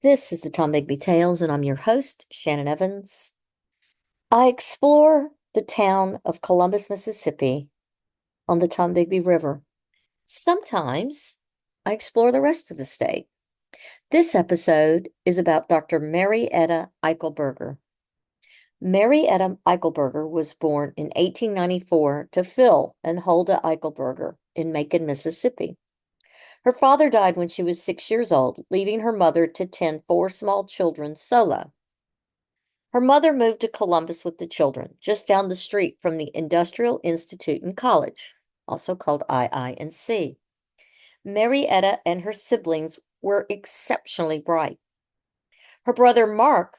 This is the Tom Bigby Tales, and I'm your host, Shannon Evans. I explore the town of Columbus, Mississippi on the Tom Bigby River. Sometimes I explore the rest of the state. This episode is about Dr. Marietta Eichelberger. Marietta Eichelberger was born in 1894 to Phil and Hulda Eichelberger in Macon, Mississippi. Her father died when she was 6 years old, leaving her mother to tend four small children solo. Her mother moved to Columbus with the children, just down the street from the Industrial Institute and College, also called II&C. Marietta and her siblings were exceptionally bright. Her brother Mark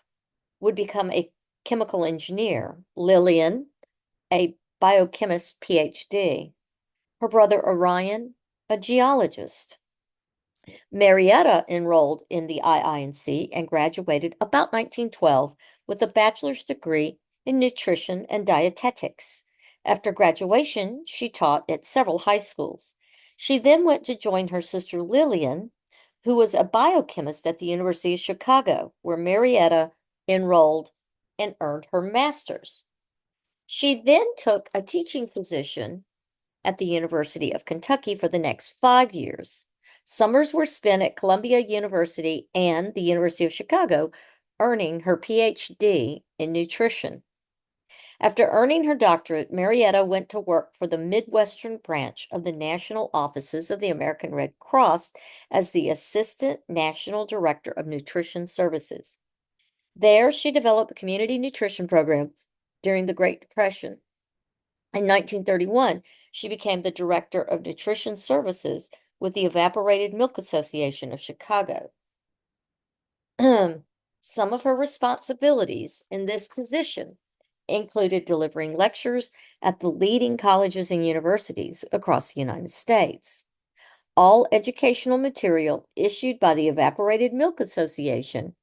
would become a chemical engineer, Lillian, a biochemist PhD, her brother Orion, a geologist. Marietta enrolled in the II&C and graduated about 1912 with a bachelor's degree in nutrition and dietetics. After graduation, she taught at several high schools. She then went to join her sister Lillian, who was a biochemist at the University of Chicago, where Marietta enrolled and earned her master's. She then took a teaching position at the University of Kentucky for the next 5 years. Summers were spent at Columbia University and the University of Chicago, earning her PhD in nutrition. After earning her doctorate, Marietta went to work for the Midwestern branch of the national offices of the American Red Cross as the Assistant National Director of Nutrition Services. There, she developed community nutrition programs during the Great Depression. In 1931, she became the Director of Nutrition Services with the Evaporated Milk Association of Chicago. Some of her responsibilities in this position included delivering lectures at the leading colleges and universities across the United States. All educational material issued by the Evaporated Milk Association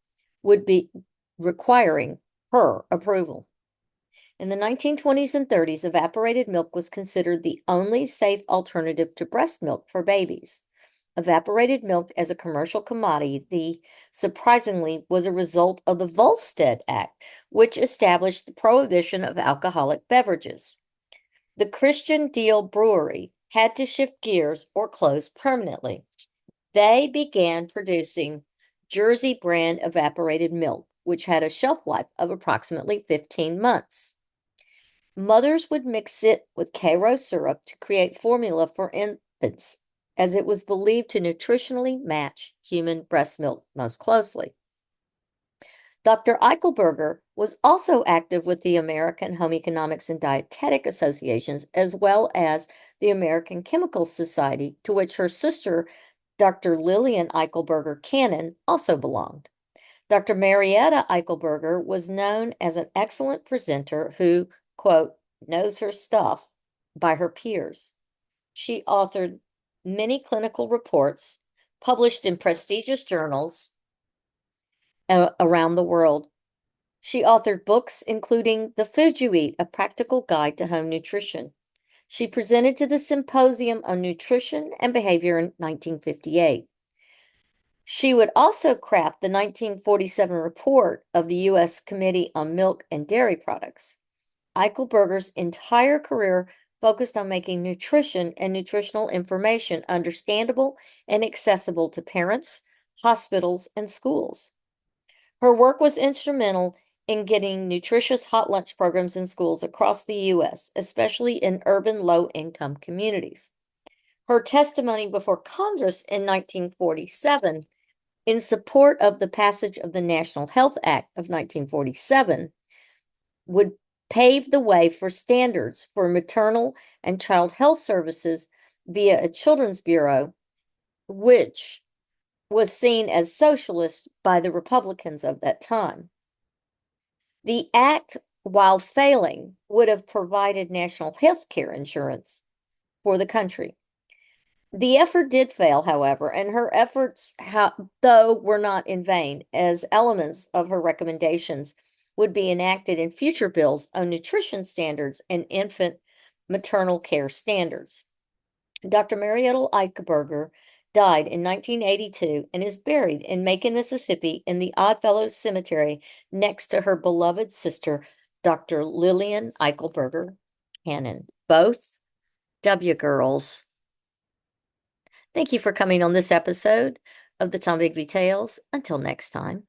would be requiring her approval. In the 1920s and 30s, evaporated milk was considered the only safe alternative to breast milk for babies. Evaporated milk as a commercial commodity, surprisingly, was a result of the Volstead Act, which established the prohibition of alcoholic beverages. The Christian Deal Brewery had to shift gears or close permanently. They began producing Jersey brand evaporated milk, which had a shelf life of approximately 15 months. Mothers would mix it with Karo syrup to create formula for infants, as it was believed to nutritionally match human breast milk most closely. Dr. Eichelberger was also active with the American Home Economics and Dietetic Associations, as well as the American Chemical Society, to which her sister, Dr. Lillian Eichelberger Cannon, also belonged. Dr. Marietta Eichelberger was known as an excellent presenter who, quote, knows her stuff by her peers. She authored many clinical reports published in prestigious journals around the world. She authored books including The Food You Eat, A Practical Guide to Home Nutrition. She presented to the Symposium on Nutrition and Behavior in 1958. She would also craft the 1947 report of the U.S. Committee on Milk and Dairy Products. Eichelberger's entire career focused on making nutrition and nutritional information understandable and accessible to parents, hospitals, and schools. Her work was instrumental in getting nutritious hot lunch programs in schools across the U.S., especially in urban low-income communities. Her testimony before Congress in 1947 in support of the passage of the National Health Act of 1947 would pave the way for standards for maternal and child health services via a children's bureau, which was seen as socialist by the Republicans of that time. The act, while failing, would have provided national health care insurance for the country. The effort did fail, however, and her efforts, though, were not in vain, as elements of her recommendations would be enacted in future bills on nutrition standards and infant maternal care standards. Dr. Marietta Eichelberger died in 1982 and is buried in Macon, Mississippi in the Oddfellows Cemetery next to her beloved sister, Dr. Lillian Eichelberger Cannon. Both W girls. Thank you for coming on this episode of the Tom Bigby Tales. Until next time.